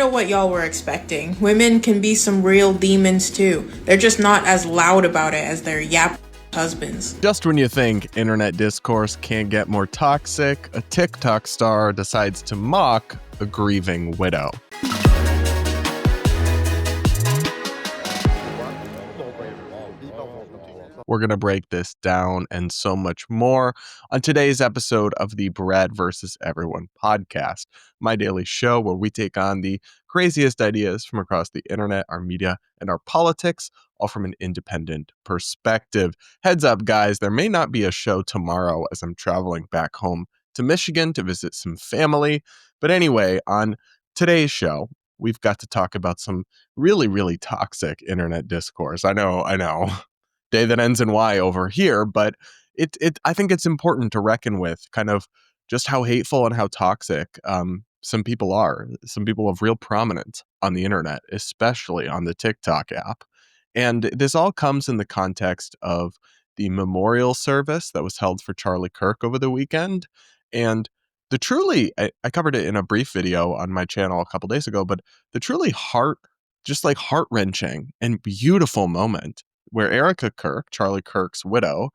what y'all were expecting. Women can be some real demons too. They're just not as loud about it as their yap husbands. Just when you think internet discourse can't get more toxic, a TikTok star decides to mock a grieving widow. We're going to break this down and so much more on today's episode of the Brad vs. Everyone podcast, my daily show where we take on the craziest ideas from across the internet, our media, and our politics, all from an independent perspective. Heads up, guys, there may not be a show tomorrow as I'm traveling back home to Michigan to visit some family. But anyway, on today's show, we've got to talk about some really, really toxic internet discourse. I know. Day that ends in Y over here, but I think it's important to reckon with kind of just how hateful and how toxic some people are. Some people of real prominence on the internet, especially on the TikTok app. And this all comes in the context of the memorial service that was held for Charlie Kirk over the weekend. And I covered it in a brief video on my channel a couple days ago, but the truly heart-wrenching and beautiful moment where Erika Kirk, Charlie Kirk's widow,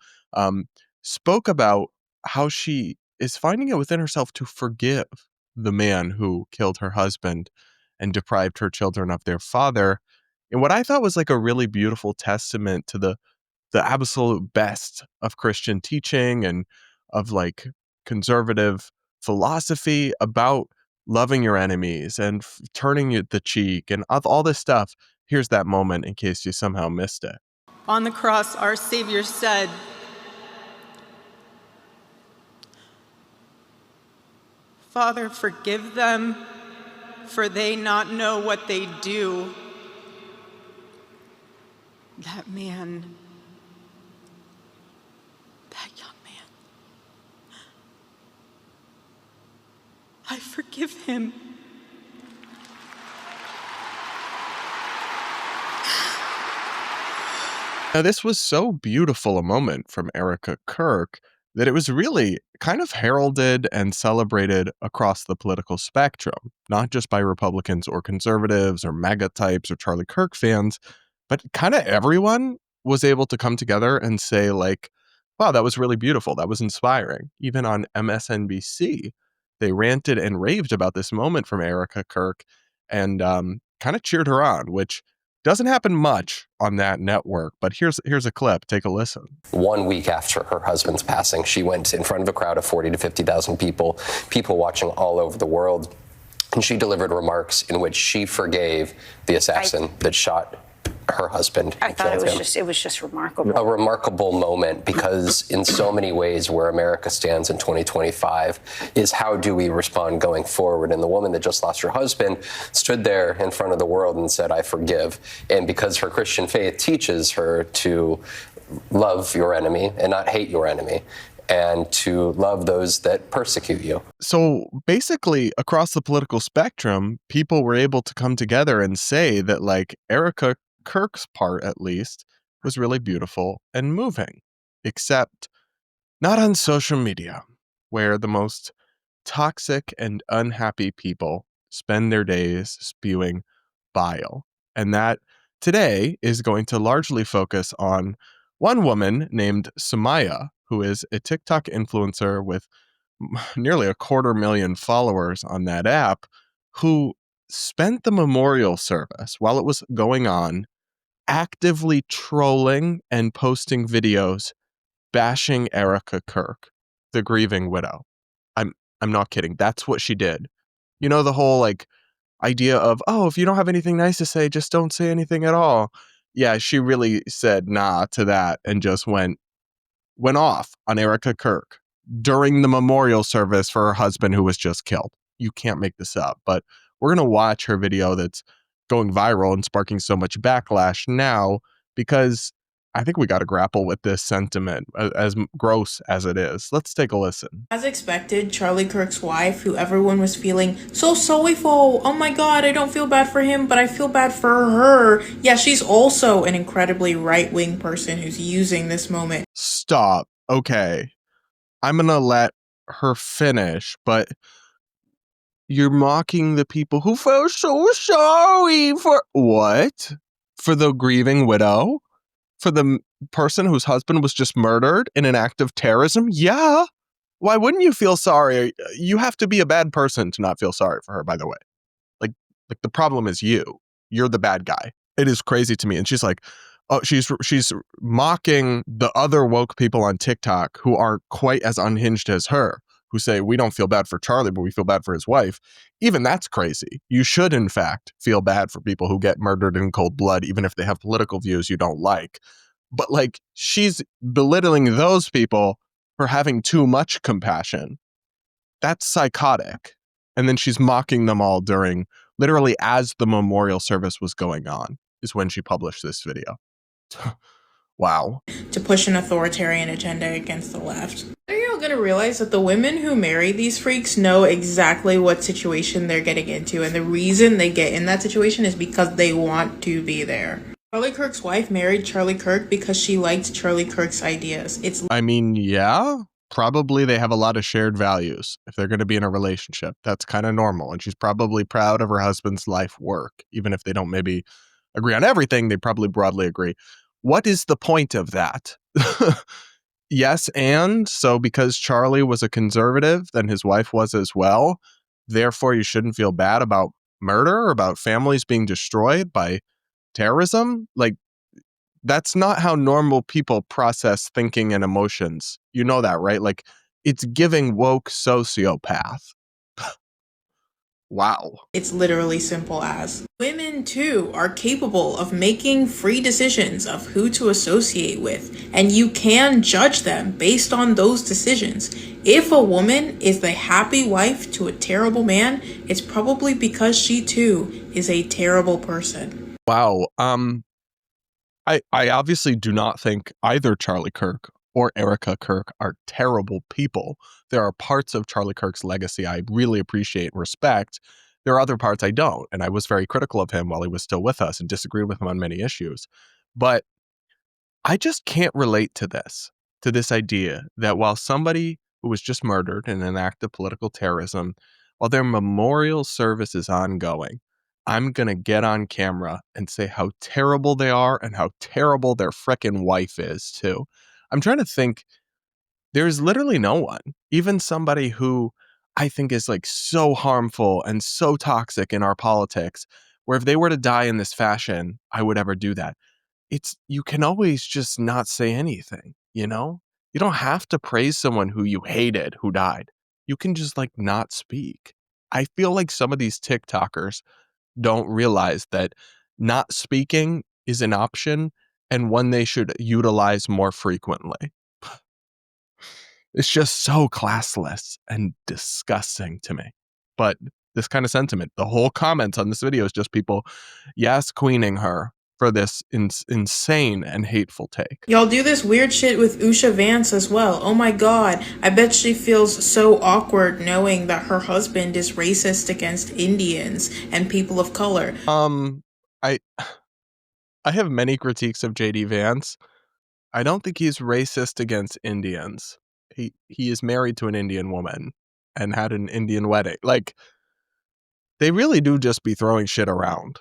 spoke about how she is finding it within herself to forgive the man who killed her husband and deprived her children of their father. And what I thought was like a really beautiful testament to the absolute best of Christian teaching and of like conservative philosophy about loving your enemies and turning the cheek and all this stuff. Here's that moment in case you somehow missed it. On the cross, our Savior said, "Father, forgive them, for they not know what they do." That man, that young man, I forgive him. Now, this was so beautiful a moment from Erika Kirk that it was really kind of heralded and celebrated across the political spectrum, not just by Republicans or conservatives or MAGA types or Charlie Kirk fans, but kind of everyone was able to come together and say like, wow, that was really beautiful. That was inspiring. Even on MSNBC, they ranted and raved about this moment from Erika Kirk and kind of cheered her on, which doesn't happen much on that network, but here's a clip. Take a listen. 1 week after her husband's passing, she went in front of a crowd of 40 to 50,000 people watching all over the world, and she delivered remarks in which she forgave the assassin that shot her husband. I thought it was just remarkable. A remarkable moment because in so many ways where America stands in 2025 is how do we respond going forward? And the woman that just lost her husband stood there in front of the world and said, "I forgive." And because her Christian faith teaches her to love your enemy and not hate your enemy, and to love those that persecute you. So basically, across the political spectrum, people were able to come together and say that, like, Erika Kirk's part, at least, was really beautiful and moving. Except not on social media, where the most toxic and unhappy people spend their days spewing bile. And that today is going to largely focus on one woman named Sumaya, who is a TikTok influencer with nearly 250,000 followers on that app, who spent the memorial service while it was going on actively trolling and posting videos bashing Erika Kirk, the grieving widow. I'm not kidding. That's what she did. You know, the whole like idea of, oh, if you don't have anything nice to say, just don't say anything at all. Yeah, she really said nah to that and just went off on Erika Kirk during the memorial service for her husband who was just killed. You can't make this up, but we're going to watch her video that's going viral and sparking so much backlash now because I think we got to grapple with this sentiment, as gross as it is. Let's take a listen. As expected, Charlie Kirk's wife, who everyone was feeling so sorry for, oh my god, I don't feel bad for him, but I feel bad for her. Yeah, she's also an incredibly right-wing person who's using this moment. Stop. Okay. I'm going to let her finish, but You're mocking the people who felt so sorry for what? For the grieving widow? For the person whose husband was just murdered in an act of terrorism? Yeah. Why wouldn't you feel sorry? You have to be a bad person to not feel sorry for her, by the way. Like the problem is you. You're the bad guy. It is crazy to me. And she's like, oh, she's mocking the other woke people on TikTok who aren't quite as unhinged as her, who say, we don't feel bad for Charlie, but we feel bad for his wife. Even that's crazy. You should, in fact, feel bad for people who get murdered in cold blood, even if they have political views you don't like. But like, she's belittling those people for having too much compassion. That's psychotic. And then she's mocking them all during, literally as the memorial service was going on, is when she published this video. Wow. To push an authoritarian agenda against the left. Are you all gonna realize that the women who marry these freaks know exactly what situation they're getting into, and the reason they get in that situation is because they want to be there. Charlie Kirk's wife married Charlie Kirk because she liked Charlie Kirk's ideas. I mean, yeah, probably they have a lot of shared values if they're going to be in a relationship. That's kind of normal. And she's probably proud of her husband's life work. Even if they don't maybe agree on everything, they probably broadly agree. What is the point of that? Yes, and so because Charlie was a conservative, then his wife was as well. Therefore, you shouldn't feel bad about murder or about families being destroyed by terrorism. Like, that's not how normal people process thinking and emotions. You know that, right? Like, it's giving woke sociopath. Wow. It's literally simple as. Women, too, are capable of making free decisions of who to associate with, and you can judge them based on those decisions. If a woman is the happy wife to a terrible man, it's probably because she, too, is a terrible person. Wow. I obviously do not think either Charlie Kirk or Erika Kirk are terrible people. There are parts of Charlie Kirk's legacy I really appreciate and respect. There are other parts I don't, and I was very critical of him while he was still with us and disagreed with him on many issues. But I just can't relate to this idea that while somebody who was just murdered in an act of political terrorism, while their memorial service is ongoing, I'm going to get on camera and say how terrible they are and how terrible their frickin' wife is, too. I'm trying to think, there's literally no one, even somebody who I think is like so harmful and so toxic in our politics, where if they were to die in this fashion, I would ever do that. You can always just not say anything, you know? You don't have to praise someone who you hated who died. You can just like not speak. I feel like some of these TikTokers don't realize that not speaking is an option and one they should utilize more frequently. It's just so classless and disgusting to me. But this kind of sentiment, the whole comments on this video is just people, yes, queening her for this insane and hateful take. Y'all do this weird shit with Usha Vance as well. Oh my god, I bet she feels so awkward knowing that her husband is racist against Indians and people of color. I have many critiques of JD Vance. I don't think he's racist against Indians. He is married to an Indian woman and had an Indian wedding. Like, they really do just be throwing shit around.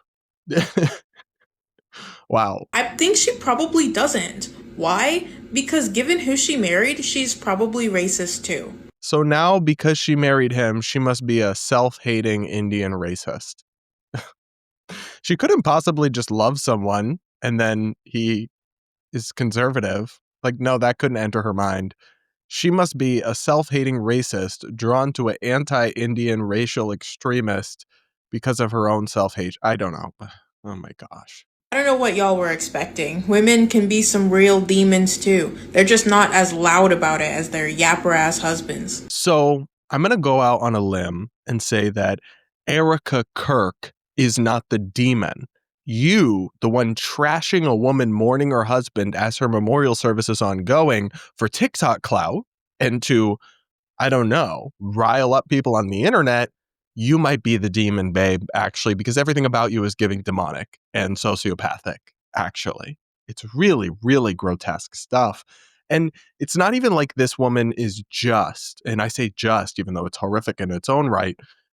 Wow. I think she probably doesn't. Why? Because given who she married, she's probably racist too. So now, because she married him, she must be a self-hating Indian racist. She couldn't possibly just love someone and then he is conservative. Like, no, that couldn't enter her mind. She must be a self-hating racist drawn to an anti-Indian racial extremist because of her own self-hate. I don't know. Oh my gosh. I don't know what y'all were expecting. Women can be some real demons too. They're just not as loud about it as their yapper-ass husbands. So I'm going to go out on a limb and say that Erika Kirk is not the demon. You, the one trashing a woman mourning her husband as her memorial service is ongoing for TikTok clout and to, I don't know, rile up people on the internet, you might be the demon, babe, actually, because everything about you is giving demonic and sociopathic, actually. It's really, really grotesque stuff. And it's not even like this woman is just, and I say just, even though it's horrific in its own right,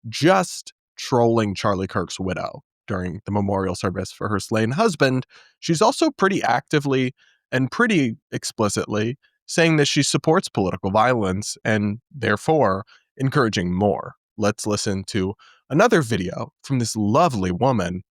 just trolling Charlie Kirk's widow during the memorial service for her slain husband. She's also pretty actively and pretty explicitly saying that she supports political violence and therefore encouraging more. Let's listen to another video from this lovely woman.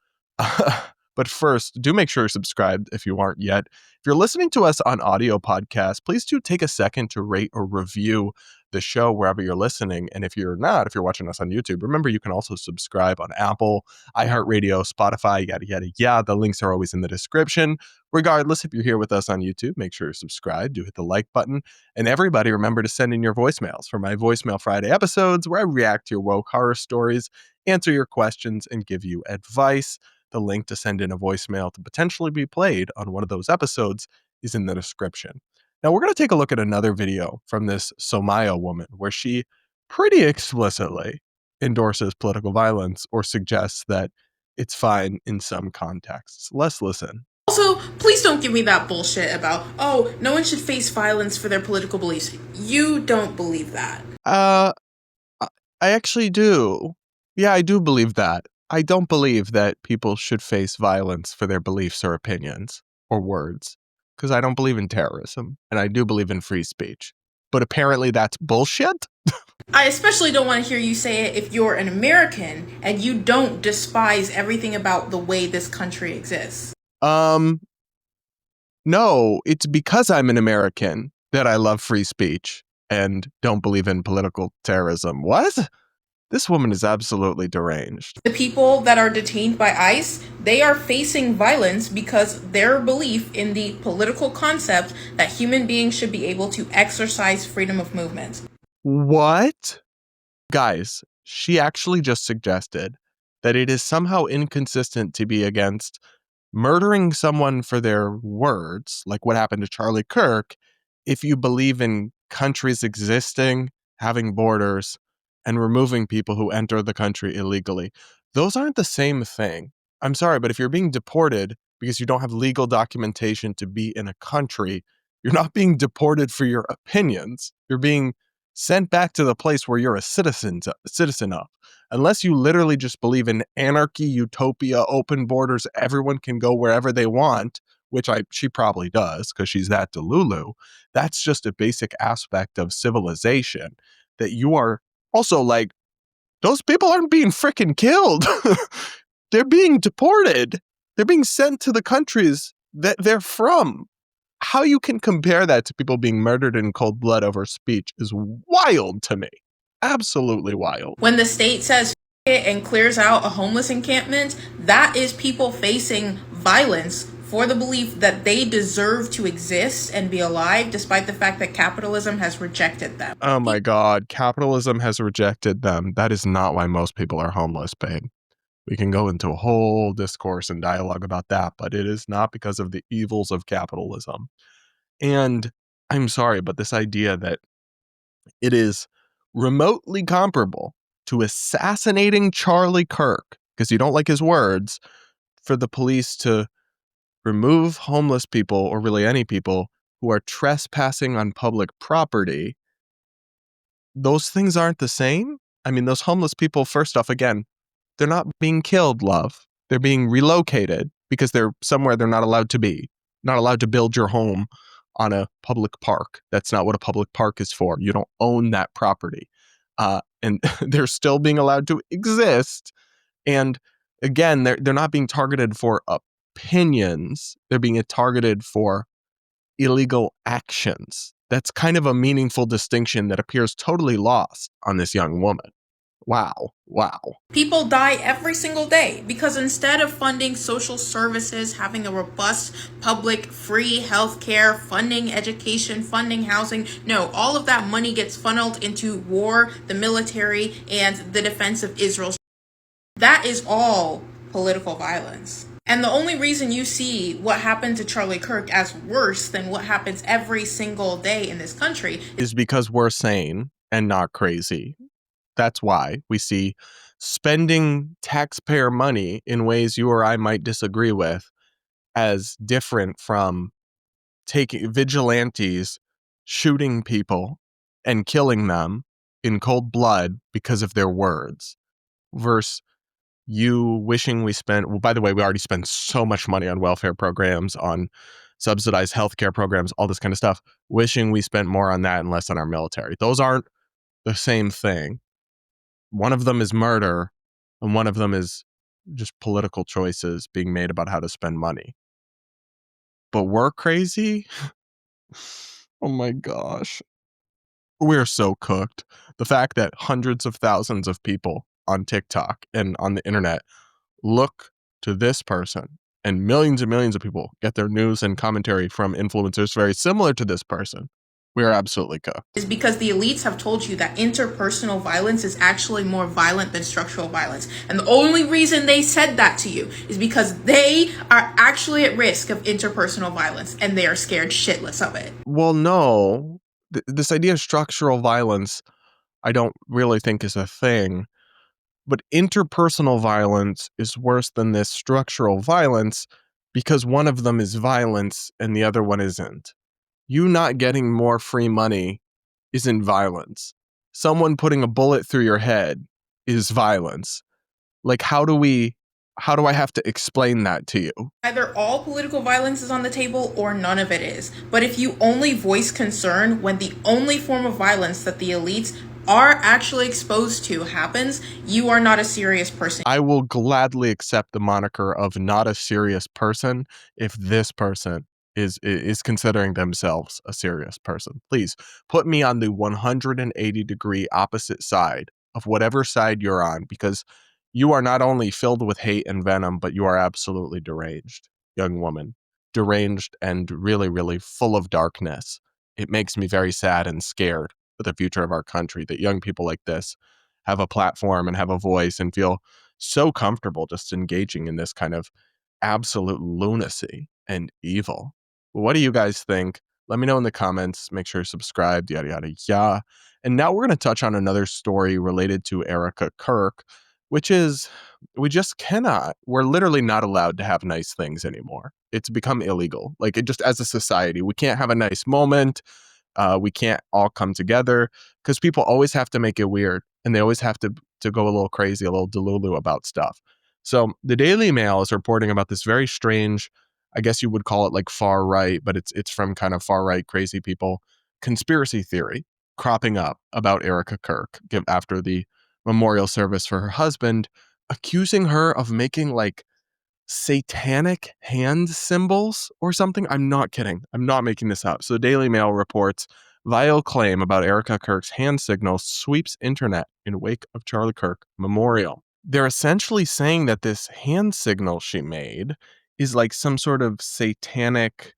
But first, do make sure you're subscribed if you aren't yet. If you're listening to us on audio podcast, please do take a second to rate or review the show wherever you're listening. And if you're not, if you're watching us on YouTube, remember you can also subscribe on Apple, iHeartRadio, Spotify, yada, yada, yada. The links are always in the description. Regardless, if you're here with us on YouTube, make sure you're subscribed. Do hit the like button. And everybody, remember to send in your voicemails for my Voicemail Friday episodes where I react to your woke horror stories, answer your questions, and give you advice. The link to send in a voicemail to potentially be played on one of those episodes is in the description. Now, we're going to take a look at another video from this Somaya woman where she pretty explicitly endorses political violence or suggests that it's fine in some contexts. Let's listen. Also, please don't give me that bullshit about, oh, no one should face violence for their political beliefs. You don't believe that. I actually do. Yeah, I do believe that. I don't believe that people should face violence for their beliefs or opinions or words, because I don't believe in terrorism, and I do believe in free speech. But apparently that's bullshit? I especially don't want to hear you say it if you're an American and you don't despise everything about the way this country exists. No, it's because I'm an American that I love free speech and don't believe in political terrorism. What? This woman is absolutely deranged. The people that are detained by ICE, they are facing violence because their belief in the political concept that human beings should be able to exercise freedom of movement. What? Guys, she actually just suggested that it is somehow inconsistent to be against murdering someone for their words, like what happened to Charlie Kirk, if you believe in countries existing, having borders, and removing people who enter the country illegally. Those aren't the same thing. I'm sorry, but if you're being deported because you don't have legal documentation to be in a country, you're not being deported for your opinions. You're being sent back to the place where you're a citizen of. Unless you literally just believe in anarchy, utopia, open borders, everyone can go wherever they want, which she probably does because she's that delulu. That's just a basic aspect of civilization that you are also like, those people aren't being freaking killed. They're being deported. They're being sent to the countries that they're from. How you can compare that to people being murdered in cold blood over speech is wild to me. Absolutely wild. When the state says it and clears out a homeless encampment, that is people facing violence for the belief that they deserve to exist and be alive despite the fact that capitalism has rejected them. Oh my God, capitalism has rejected them. That is not why most people are homeless, babe. We can go into a whole discourse and dialogue about that, but it is not because of the evils of capitalism. And I'm sorry, but this idea that it is remotely comparable to assassinating Charlie Kirk, because you don't like his words, for the police to remove homeless people, or really any people, who are trespassing on public property, those things aren't the same. I mean, those homeless people, first off, again, they're not being killed, love. They're being relocated because they're somewhere they're not allowed to be. Not allowed to build your home on a public park. That's not what a public park is for. You don't own that property. And they're still being allowed to exist. And again, they're not being targeted for opinions. They're being targeted for illegal actions. That's kind of a meaningful distinction that appears totally lost on this young woman. Wow. People die every single day because instead of funding social services, having a robust public free healthcare, funding education, funding housing, no, all of that money gets funneled into war, the military, and the defense of Israel. That is all political violence. And the only reason you see what happened to Charlie Kirk as worse than what happens every single day in this country is because we're sane and not crazy. That's why we see spending taxpayer money in ways you or I might disagree with as different from taking vigilantes, shooting people and killing them in cold blood because of their words. versus you wishing we spent, well, by the way, we already spend so much money on welfare programs, on subsidized healthcare programs, all this kind of stuff, wishing we spent more on that and less on our military. Those aren't the same thing. One of them is murder, and one of them is just political choices being made about how to spend money. But we're crazy? Oh my gosh. We're so cooked. The fact that hundreds of thousands of people on TikTok and on the internet look to this person, and millions of people get their news and commentary from influencers very similar to this person. We are absolutely cooked. Is because the elites have told you that interpersonal violence is actually more violent than structural violence. And the only reason they said that to you is because they are actually at risk of interpersonal violence and they are scared shitless of it. Well, no. This idea of structural violence, I don't really think is a thing. But interpersonal violence is worse than this structural violence because one of them is violence and the other one isn't. You not getting more free money isn't violence. Someone putting a bullet through your head is violence. Like, how do I have to explain that to you? Either all political violence is on the table or none of it is. But if you only voice concern when the only form of violence that the elites are actually exposed to happens, you are not a serious person. I will gladly accept the moniker of not a serious person if this person is considering themselves a serious person. Please put me on the 180-degree opposite side of whatever side you're on, because you are not only filled with hate and venom, but you are absolutely deranged, young woman. Deranged and really, really full of darkness. It makes me very sad and scared for the future of our country that young people like this have a platform and have a voice and feel so comfortable just engaging in this kind of absolute lunacy and evil. What do you guys think? Let me know in the comments. Make sure you're subscribed, yada, yada, yada. And now we're going to touch on another story related to Erika Kirk, which is we're literally not allowed to have nice things anymore. It's become illegal. Like, it just, as a society, we can't have a nice moment. We can't all come together because people always have to make it weird, and they always have to go a little crazy, a little delulu about stuff. So the Daily Mail is reporting about this very strange, I guess you would call it like far right, but it's from kind of far right crazy people, conspiracy theory cropping up about Erika Kirk after the memorial service for her husband, accusing her of making like satanic hand symbols or something. I'm not kidding. I'm not making this up. So the Daily Mail reports vile claim about Erika Kirk's hand signal sweeps internet in wake of Charlie Kirk memorial. They're essentially saying that this hand signal she made is like some sort of satanic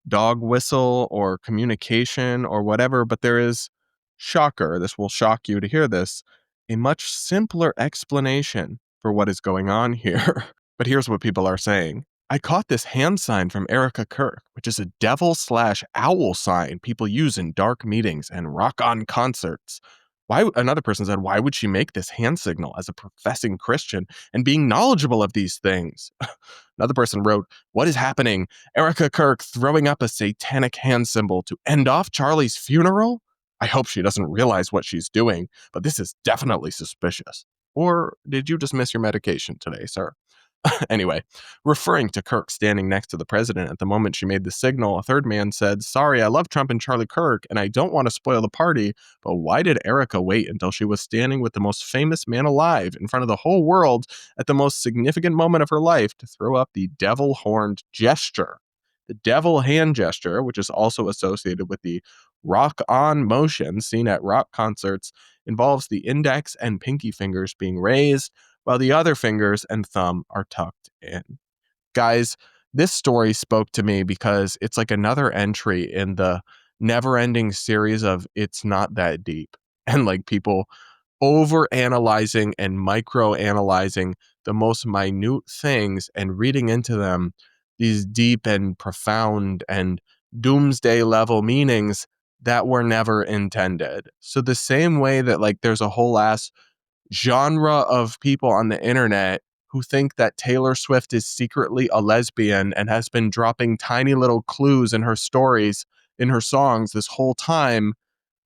dog whistle or communication or whatever, but there is, shocker, this will shock you to hear this, a much simpler explanation for what is going on here. But here's what people are saying. I caught this hand sign from Erika Kirk, which is a devil/owl sign people use in dark meetings and rock-on concerts. Another person said, why would she make this hand signal as a professing Christian and being knowledgeable of these things? Another person wrote, what is happening? Erika Kirk throwing up a satanic hand symbol to end off Charlie's funeral? I hope she doesn't realize what she's doing, but this is definitely suspicious. Or did you just miss your medication today, sir? Anyway, referring to Kirk standing next to the president at the moment she made the signal, a third man said, sorry, I love Trump and Charlie Kirk, and I don't want to spoil the party, but why did Erika wait until she was standing with the most famous man alive in front of the whole world at the most significant moment of her life to throw up the devil-horned gesture? The devil hand gesture, which is also associated with the rock-on motion seen at rock concerts, involves the index and pinky fingers being raised, while the other fingers and thumb are tucked in. Guys, this story spoke to me because it's like another entry in the never-ending series of It's Not That Deep. And like people over-analyzing and micro-analyzing the most minute things and reading into them these deep and profound and doomsday-level meanings that were never intended. So the same way that like there's a whole ass genre of people on the internet who think that Taylor Swift is secretly a lesbian and has been dropping tiny little clues in her stories, in her songs this whole time,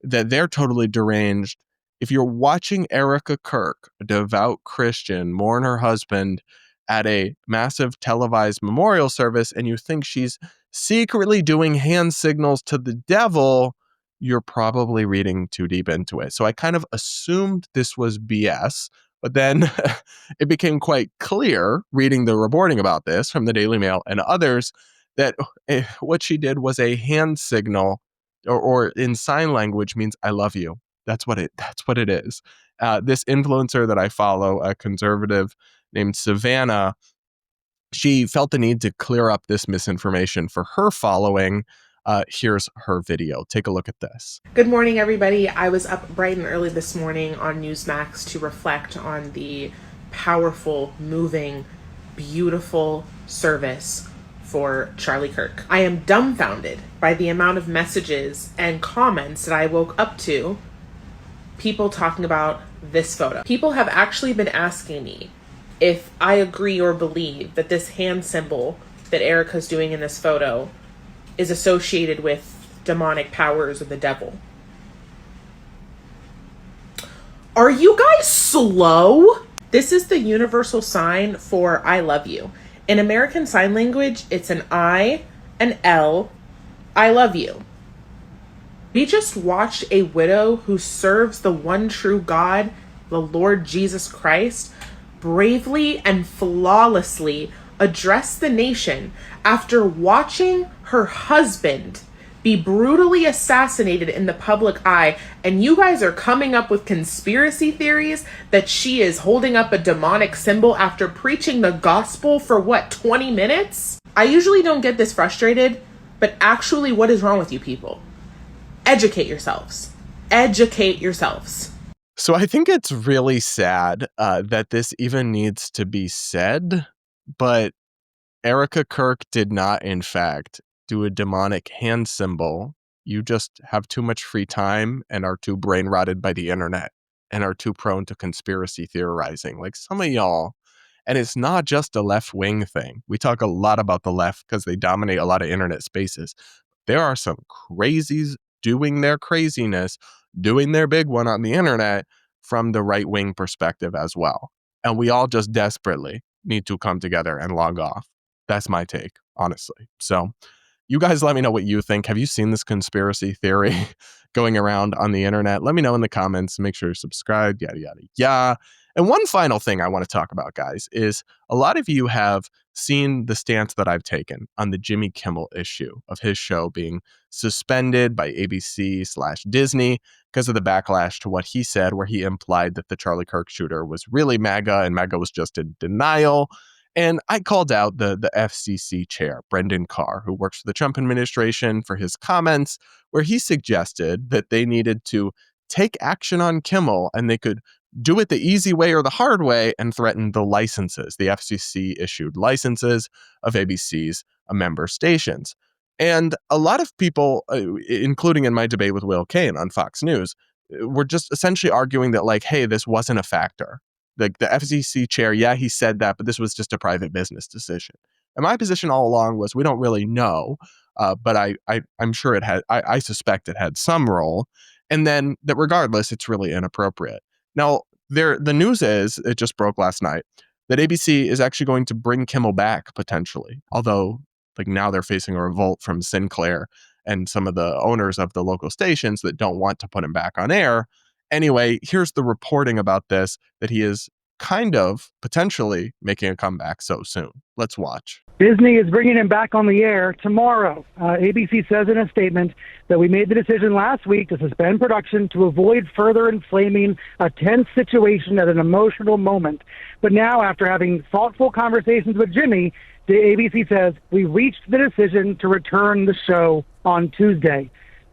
that they're totally deranged, if you're watching Erika Kirk, a devout Christian, mourn her husband at a massive televised memorial service, and you think she's secretly doing hand signals to the devil, you're probably reading too deep into it. So I kind of assumed this was BS, but then it became quite clear reading the reporting about this from the Daily Mail and others that what she did was a hand signal, or in sign language means I love you. That's what it is. This influencer that I follow, a conservative named Savannah, she felt the need to clear up this misinformation for her following. Here's her video. Take a look at this. Good morning, everybody. I was up bright and early this morning on Newsmax to reflect on the powerful, moving, beautiful service for Charlie Kirk. I am dumbfounded by the amount of messages and comments that I woke up to, people talking about this photo. People have actually been asking me if I agree or believe that this hand symbol that Erika's doing in this photo is associated with demonic powers of the devil. Are you guys slow? This is the universal sign for I love you. In American Sign Language, it's an I, an L, I love you. We just watched a widow who serves the one true God, the Lord Jesus Christ, bravely and flawlessly address the nation after watching her husband be brutally assassinated in the public eye, and you guys are coming up with conspiracy theories that she is holding up a demonic symbol after preaching the gospel for 20 minutes? I usually don't get this frustrated, but actually, what is wrong with you people? Educate yourselves. Educate yourselves. So I think it's really sad that this even needs to be said, but Erika Kirk did not, in fact, do a demonic hand symbol. You just have too much free time and are too brain rotted by the internet and are too prone to conspiracy theorizing, like some of y'all. And it's not just a left-wing thing. We talk a lot about the left because they dominate a lot of internet spaces. There are some crazies doing their craziness, doing their big one on the internet from the right-wing perspective as well. And we all just desperately need to come together and log off. That's my take, honestly. So you guys let me know what you think. Have you seen this conspiracy theory going around on the internet? Let me know in the comments. Make sure you're subscribed, yada, yada, yada. And one final thing I want to talk about, guys, is a lot of you have seen the stance that I've taken on the Jimmy Kimmel issue of his show being suspended by ABC/Disney because of the backlash to what he said, where he implied that the Charlie Kirk shooter was really MAGA and MAGA was just in denial. And I called out the FCC chair, Brendan Carr, who works for the Trump administration, for his comments where he suggested that they needed to take action on Kimmel and they could do it the easy way or the hard way and threaten the licenses, the FCC issued licenses of ABC's member stations. And a lot of people, including in my debate with Will Cain on Fox News, were just essentially arguing that, like, hey, this wasn't a factor. Like the FCC chair, yeah, he said that, but this was just a private business decision. And my position all along was we don't really know, but I'm sure it had, I suspect it had some role. And then that regardless, it's really inappropriate. Now, the news is, it just broke last night, that ABC is actually going to bring Kimmel back potentially. Although, like, now they're facing a revolt from Sinclair and some of the owners of the local stations that don't want to put him back on air. Anyway, here's the reporting about this, that he is kind of potentially making a comeback so soon. Let's watch. Disney is bringing him back on the air tomorrow. ABC says in a statement that we made the decision last week to suspend production to avoid further inflaming a tense situation at an emotional moment. But now, after having thoughtful conversations with Jimmy, the ABC says we reached the decision to return the show on Tuesday.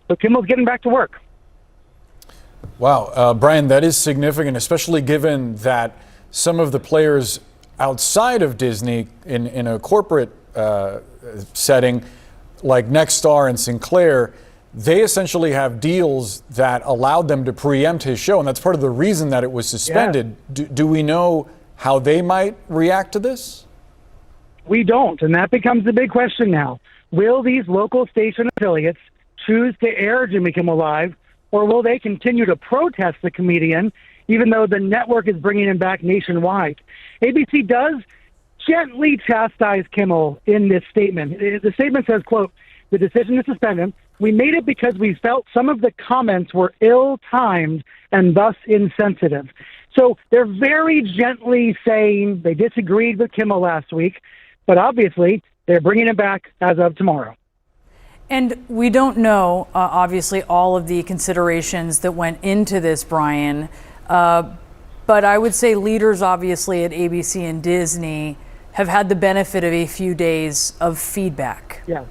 So Kimmel's getting back to work. Wow, Brian, that is significant, especially given that some of the players outside of Disney in a corporate setting, like Nexstar and Sinclair, they essentially have deals that allowed them to preempt his show, and that's part of the reason that it was suspended. Yeah. Do we know how they might react to this? We don't, and that becomes the big question now. Will these local station affiliates choose to air Jimmy Kimmel Live Or will they continue to protest the comedian, even though the network is bringing him back nationwide? ABC does gently chastise Kimmel in this statement. The statement says, quote, "The decision to suspend him, we made it because we felt some of the comments were ill-timed and thus insensitive." So they're very gently saying they disagreed with Kimmel last week, but obviously they're bringing him back as of tomorrow. And we don't know, obviously, all of the considerations that went into this, Brian. But I would say leaders, obviously, at ABC and Disney have had the benefit of a few days of feedback. Yeah.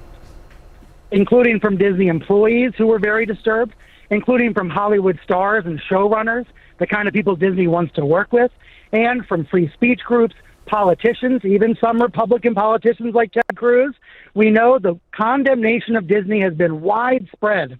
Including from Disney employees who were very disturbed, including from Hollywood stars and showrunners, the kind of people Disney wants to work with, and from free speech groups, politicians, even some Republican politicians like Ted Cruz. We know the condemnation of Disney has been widespread.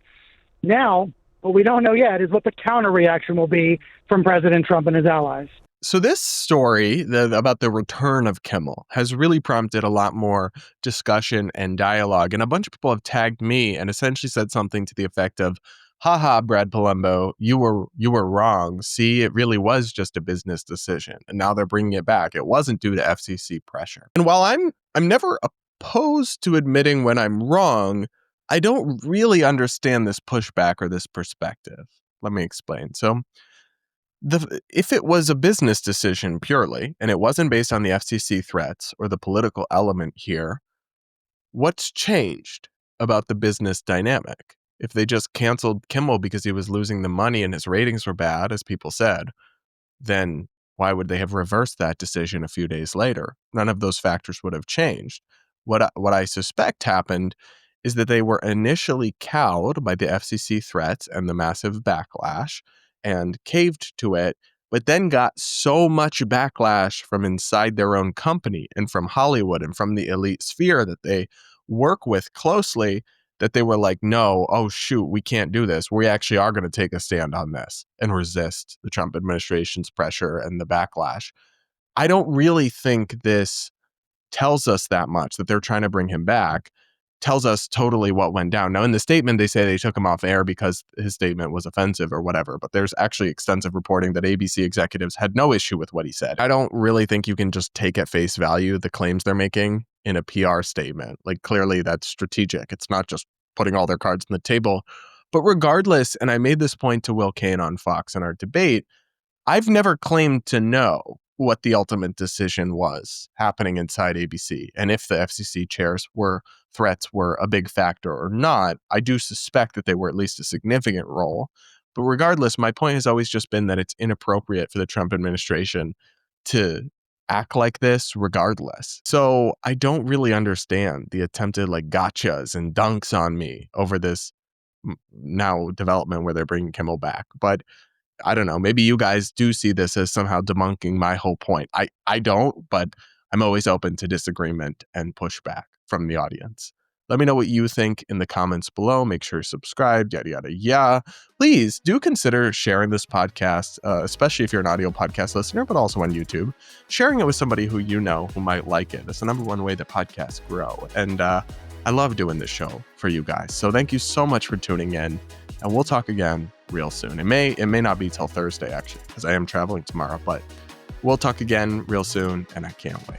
Now, what we don't know yet is what the counter reaction will be from President Trump and his allies. So this story about the return of Kimmel has really prompted a lot more discussion and dialogue. And a bunch of people have tagged me and essentially said something to the effect of, haha, Brad Polumbo, you were wrong. See, it really was just a business decision. And now they're bringing it back. It wasn't due to FCC pressure. And while I'm never opposed to admitting when I'm wrong, I don't really understand this pushback or this perspective. Let me explain. So if it was a business decision purely, and it wasn't based on the FCC threats or the political element here, what's changed about the business dynamic? If they just canceled Kimmel because he was losing the money and his ratings were bad, as people said, then why would they have reversed that decision a few days later? None of those factors would have changed. What I suspect happened is that they were initially cowed by the FCC threats and the massive backlash and caved to it, but then got so much backlash from inside their own company and from Hollywood and from the elite sphere that they work with closely that they were like, no, oh shoot, we can't do this. We actually are going to take a stand on this and resist the Trump administration's pressure and the backlash. I don't really think this tells us that much, that they're trying to bring him back. Tells us totally what went down. Now, in the statement, they say they took him off air because his statement was offensive or whatever, but there's actually extensive reporting that ABC executives had no issue with what he said. I don't really think you can just take at face value the claims they're making in a PR statement. Like, clearly that's strategic. It's not just putting all their cards on the table. But regardless, and I made this point to Will Cain on Fox in our debate, I've never claimed to know what the ultimate decision was happening inside ABC. And if the FCC threats were a big factor or not, I do suspect that they were at least a significant role. But regardless, my point has always just been that it's inappropriate for the Trump administration to act like this regardless. So I don't really understand the attempted gotchas and dunks on me over this now development where they're bringing Kimmel back. But I don't know, maybe you guys do see this as somehow debunking my whole point. I don't, but I'm always open to disagreement and pushback from the audience. Let me know what you think in the comments below. Make sure you're subscribed, yada, yada, yada. Please do consider sharing this podcast, especially if you're an audio podcast listener, but also on YouTube. Sharing it with somebody who you know who might like it. It's the number one way that podcasts grow. And I love doing this show for you guys. So thank you so much for tuning in. And we'll talk again real soon. It may not be till Thursday, actually, because I am traveling tomorrow. But we'll talk again real soon, and I can't wait.